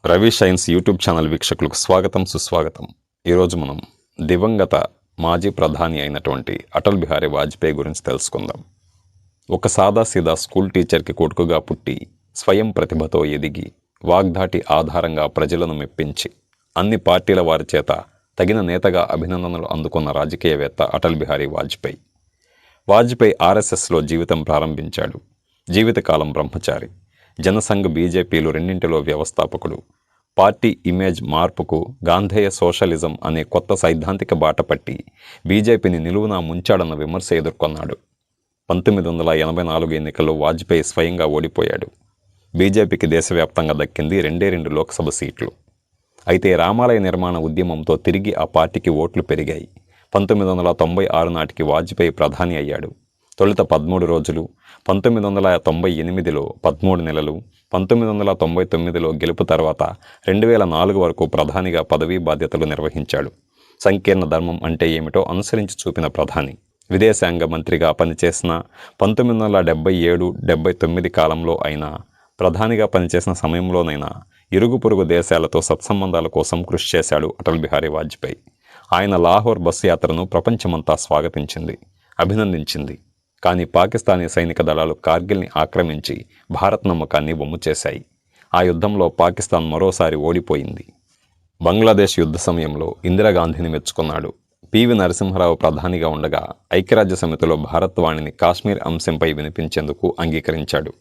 Ravi shines YouTube channel వీక్షకులకు స్వాగతం సుస్వాగతం. ఈరోజు మనం దివంగత మాజీ ప్రధాని అయినటువంటి అటల్ బిహారీ వాజ్పేయి గురించి తెలుసుకుందాం. ఒక సాదాసీదా స్కూల్ టీచర్కి కొడుకుగా పుట్టి స్వయం ప్రతిభతో ఎదిగి వాగ్దాటి ఆధారంగా ప్రజలను మెప్పించి అన్ని పార్టీల వారి చేత తగిన నేతగా అభినందనలు అందుకున్న రాజకీయవేత్త అటల్ బిహారీ వాజ్పేయి. వాజ్పేయి ఆర్ఎస్ఎస్లో జీవితం ప్రారంభించాడు. జీవితకాలం బ్రహ్మచారి. జనసంఘ్ బీజేపీలు రెండింటిలో వ్యవస్థాపకుడు. పార్టీ ఇమేజ్ మార్పుకు గాంధేయ సోషలిజం అనే కొత్త సైద్ధాంతిక బాట పట్టి బీజేపీని నిలువునా ముంచాడన్న విమర్శ ఎదుర్కొన్నాడు. 1984 ఎన్నికల్లో వాజ్పేయి స్వయంగా ఓడిపోయాడు. బీజేపీకి దేశవ్యాప్తంగా దక్కింది 2 లోక్సభ సీట్లు. అయితే రామాలయ నిర్మాణ ఉద్యమంతో తిరిగి ఆ పార్టీకి ఓట్లు పెరిగాయి. 1996 నాటికి వాజ్పేయి ప్రధాని అయ్యాడు. తొలుత 13 రోజులు, 1998లో 13 నెలలు, 1999లో గెలుపు తర్వాత 2004 వరకు ప్రధానిగా పదవీ బాధ్యతలు నిర్వహించాడు. సంకీర్ణ ధర్మం అంటే ఏమిటో అనుసరించి చూపిన ప్రధాని. విదేశాంగ మంత్రిగా పనిచేసిన 1977-79 కాలంలో అయినా, ప్రధానిగా పనిచేసిన సమయంలోనైనా ఇరుగు పొరుగు దేశాలతో సత్సంబంధాల కోసం కృషి చేశాడు అటల్ బిహారీ వాజ్పేయి. ఆయన లాహోర్ బస్సు యాత్రను ప్రపంచమంతా స్వాగతించింది, అభినందించింది. కానీ పాకిస్తానీ సైనిక దళాలు కార్గిల్ని ఆక్రమించి భారత్ నమ్మకాన్ని వమ్ము చేశాయి. ఆ యుద్ధంలో పాకిస్తాన్ మరోసారి ఓడిపోయింది. బంగ్లాదేశ్ యుద్ధ సమయంలో ఇందిరాగాంధీని మెచ్చుకున్నాడు. పివి నరసింహారావు ప్రధానిగా ఉండగా ఐక్యరాజ్య సమితిలో భారత్ వాణిని కాశ్మీర్ అంశంపై వినిపించేందుకు అంగీకరించాడు.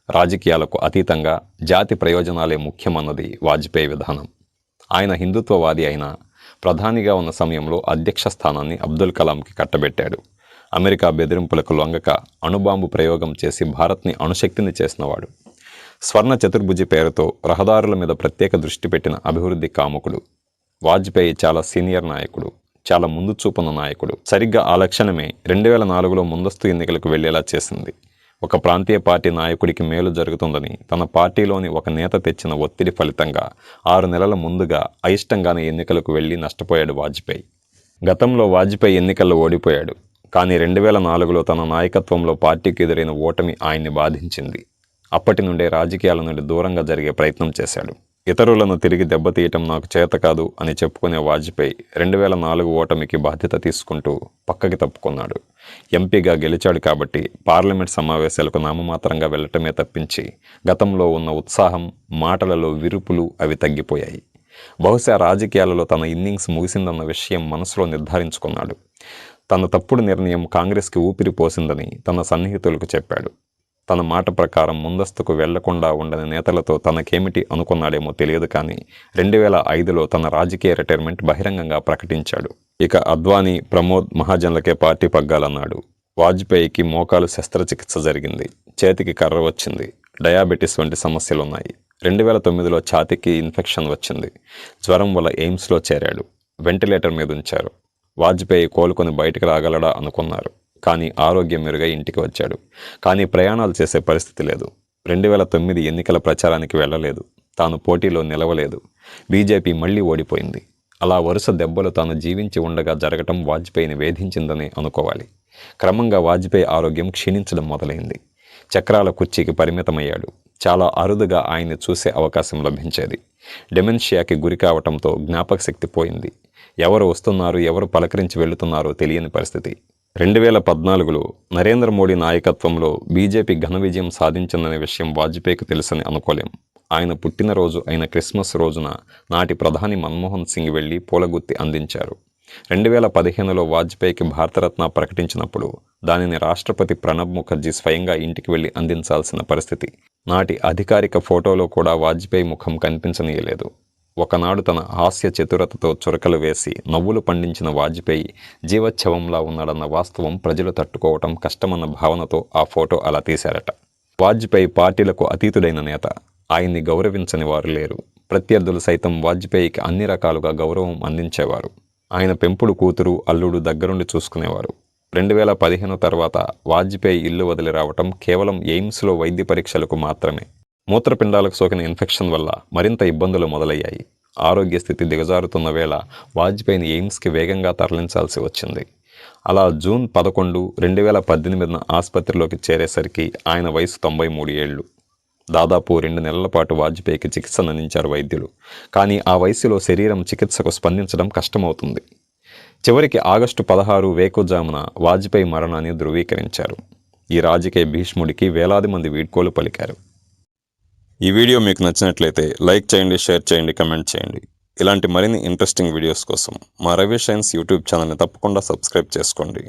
రాజకీయాలకు అతీతంగా జాతి ప్రయోజనాలే ముఖ్యమన్నది వాజ్పేయి విధానం. ఆయన హిందుత్వవాది అయినా ప్రధానిగా ఉన్న సమయంలో అధ్యక్ష స్థానాన్ని అబ్దుల్ కలాంకి కట్టబెట్టాడు. అమెరికా బెదిరింపులకు లొంగక అణుబాంబు ప్రయోగం చేసి భారత్ని అణుశక్తిని చేసినవాడు. స్వర్ణ చతుర్భుజి పేరుతో రహదారుల మీద ప్రత్యేక దృష్టి పెట్టిన అభివృద్ధి కాముకుడు. వాజ్పేయి చాలా సీనియర్ నాయకుడు, చాలా ముందు చూపున్న నాయకుడు. సరిగ్గా ఆ లక్షణమే 2004లో ముందస్తు ఎన్నికలకు వెళ్లేలా చేసింది. ఒక ప్రాంతీయ పార్టీ నాయకుడికి మేలు జరుగుతుందని తన పార్టీలోని ఒక నేత తెచ్చిన ఒత్తిడి ఫలితంగా 6 నెలల ముందుగా అయిష్టంగానే ఎన్నికలకు వెళ్లి నష్టపోయాడు వాజ్పేయి. గతంలో వాజ్పేయి ఎన్నికల్లో ఓడిపోయాడు. కానీ 2004లో తన నాయకత్వంలో పార్టీకి ఎదురైన ఓటమి ఆయన్ని బాధించింది. అప్పటి నుండే రాజకీయాల నుండి దూరంగా జరిగే ప్రయత్నం చేశాడు. ఇతరులను తిరిగి దెబ్బతీయటం నాకు చేత కాదు అని చెప్పుకునే వాజ్పేయి 2004 ఓటమికి బాధ్యత తీసుకుంటూ పక్కకి తప్పుకున్నాడు. ఎంపీగా గెలిచాడు కాబట్టి పార్లమెంట్ సమావేశాలకు నామమాత్రంగా వెళ్లటమే తప్పించి గతంలో ఉన్న ఉత్సాహం, మాటలలో విరుపులు అవి తగ్గిపోయాయి. బహుశా రాజకీయాలలో తన ఇన్నింగ్స్ ముగిసిందన్న విషయం మనసులో నిర్ధారించుకున్నాడు. తన తప్పుడు నిర్ణయం కాంగ్రెస్కి ఊపిరి పోసిందని తన సన్నిహితులకు చెప్పాడు. తన మాట ప్రకారం ముందస్తుకు వెళ్లకుండా ఉండని నేతలతో తనకేమిటి అనుకున్నాడేమో తెలియదు, కానీ 2005లో తన రాజకీయ రిటైర్మెంట్ బహిరంగంగా ప్రకటించాడు. ఇక అద్వానీ, ప్రమోద్ మహాజన్లకే పార్టీ పగ్గాలన్నాడు. వాజ్పేయికి మోకాలు శస్త్రచికిత్స జరిగింది, చేతికి కర్ర వచ్చింది, డయాబెటీస్ వంటి సమస్యలున్నాయి. 2009లో ఛాతీకి ఇన్ఫెక్షన్ వచ్చింది. జ్వరం వల్ల ఎయిమ్స్లో చేరాడు. వెంటిలేటర్ మీద ఉంచారు. వాజ్పేయి కోలుకొని బయటకు రాగలడా అనుకున్నారు. కానీ ఆరోగ్యం మెరుగై ఇంటికి వచ్చాడు. కానీ ప్రయాణాలు చేసే పరిస్థితి లేదు. 2009 ఎన్నికల ప్రచారానికి వెళ్ళలేదు. తాను పోటీలో నిలవలేదు. బీజేపీ మళ్లీ ఓడిపోయింది. అలా వరుస దెబ్బలు తాను జీవించి ఉండగా జరగటం వాజ్పేయిని వేధించిందని అనుకోవాలి. క్రమంగా వాజ్పేయి ఆరోగ్యం క్షీణించడం మొదలైంది. చక్రాల కుర్చీకి పరిమితమయ్యాడు. చాలా అరుదుగా ఆయన్ని చూసే అవకాశం లభించేది. డెమెన్షియాకి గురి కావటంతో జ్ఞాపక శక్తి పోయింది. ఎవరు వస్తున్నారు, ఎవరు పలకరించి వెళుతున్నారో తెలియని పరిస్థితి. 2014లో నరేంద్ర మోడీ నాయకత్వంలో బీజేపీ ఘన విజయం సాధించిందనే విషయం వాజ్పేయికి తెలుసని అనుకోలేం. ఆయన పుట్టినరోజు అయిన క్రిస్మస్ రోజున నాటి ప్రధాని మన్మోహన్ సింగ్ వెళ్లి పూలగుత్తి అందించారు. 2015లో వాజ్పేయికి భారతరత్న ప్రకటించినప్పుడు దానిని రాష్ట్రపతి ప్రణబ్ ముఖర్జీ స్వయంగా ఇంటికి వెళ్లి అందించాల్సిన పరిస్థితి. నాటి అధికారిక ఫోటోలో కూడా వాజ్పేయి ముఖం కనిపించనీయలేదు. ఒకనాడు తన హాస్య చతురతతో చురకలు వేసి నవ్వులు పండించిన వాజ్పేయి జీవచ్ఛవంలా ఉన్నాడన్న వాస్తవం ప్రజలు తట్టుకోవటం కష్టమన్న భావనతో ఆ ఫోటో అలా తీశారట. వాజ్పేయి పార్టీలకు అతీతుడైన నేత. ఆయన్ని గౌరవించని వారు లేరు. ప్రత్యర్థులు సైతం వాజ్పేయికి అన్ని రకాలుగా గౌరవం అందించేవారు. ఆయన పెంపుడు కూతురు, అల్లుడు దగ్గరుండి చూసుకునేవారు. 2015 తర్వాత వాజ్పేయి ఇల్లు వదిలి రావటం కేవలం ఎయిమ్స్లో వైద్య పరీక్షలకు మాత్రమే. మూత్రపిండాలకు సోకిన ఇన్ఫెక్షన్ వల్ల మరింత ఇబ్బందులు మొదలయ్యాయి. ఆరోగ్య స్థితి దిగజారుతున్న వేళ వాజ్పేయిని ఎయిమ్స్కి వేగంగా తరలించాల్సి వచ్చింది. అలా జూన్ 11, 2018 ఆసుపత్రిలోకి చేరేసరికి ఆయన వయసు 93 ఏళ్ళు. దాదాపు 2 నెలల పాటు వాజ్పేయికి చికిత్సను అందించారు వైద్యులు. కానీ ఆ వయసులో శరీరం చికిత్సకు స్పందించడం కష్టమవుతుంది. చివరికి ఆగస్టు 16 వేకువజామున వాజ్పేయి మరణాన్ని ధృవీకరించారు. ఈ రాజకీయ భీష్ముడికి వేలాది మంది వీడ్కోలు పలికారు. ఈ వీడియో మీకు నచ్చినట్లయితే లైక్ చేయండి, షేర్ చేయండి, కమెంట్ చేయండి. ఇలాంటి మరిన్ని ఇంట్రెస్టింగ్ వీడియోస్ కోసం మా రవి షైన్స్ యూట్యూబ్ ఛానల్ని తప్పకుండా సబ్స్క్రైబ్ చేసుకోండి.